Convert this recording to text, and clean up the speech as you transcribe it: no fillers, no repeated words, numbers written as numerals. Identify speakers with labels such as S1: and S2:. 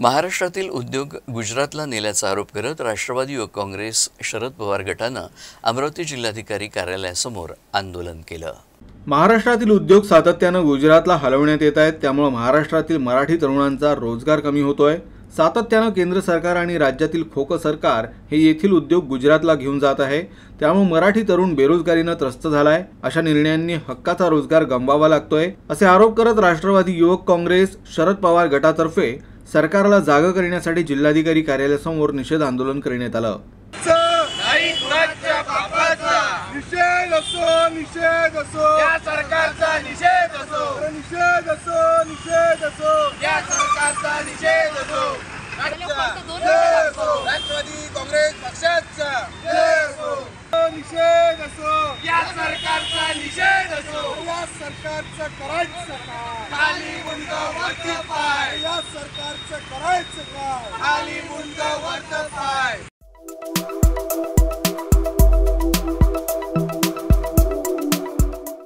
S1: महाराष्ट्रातील उद्योग गुजरातला नेल्याचा आरोप करत राष्ट्रवादी युवक काँग्रेस शरद पवार गटानं अमरावती जिल्हाधिकारी कार्यालयासमोर आंदोलन केलं।
S2: महाराष्ट्रातील उद्योग सातत्यानं गुजरातला हलवण्यात येत आहेत, त्यामुळे महाराष्ट्रातील मराठी तरुणांचा रोजगार कमी होतोय। सातत्यानं केंद्र सरकार आणि राज्यातील खोकं सरकार हे येथील उद्योग गुजरातला घेऊन जात आहे, त्यामुळे मराठी तरुण बेरोजगारीने त्रस्त झालाय। अशा निर्णयांनी हक्काचा रोजगार गमवावा लागतोय असे आरोप करत राष्ट्रवादी युवक काँग्रेस शरद पवार गटातर्फे सरकारला जागा करण्यासाठी जिल्हाधिकारी कार्यालयासमोर निषेध आंदोलन करण्यात आलं।
S3: निषेध असो या सरकारचा निषेध असो या सरकारचा निषेध असो राष्ट्रवादी काँग्रेस पक्षाचा निषेध असो या सरकारचा निषेध असो या सरकारचं करायचं काय खाली मुंड वरती पाय या सरकारचं करायचं काय खाली मुंड वरती पाय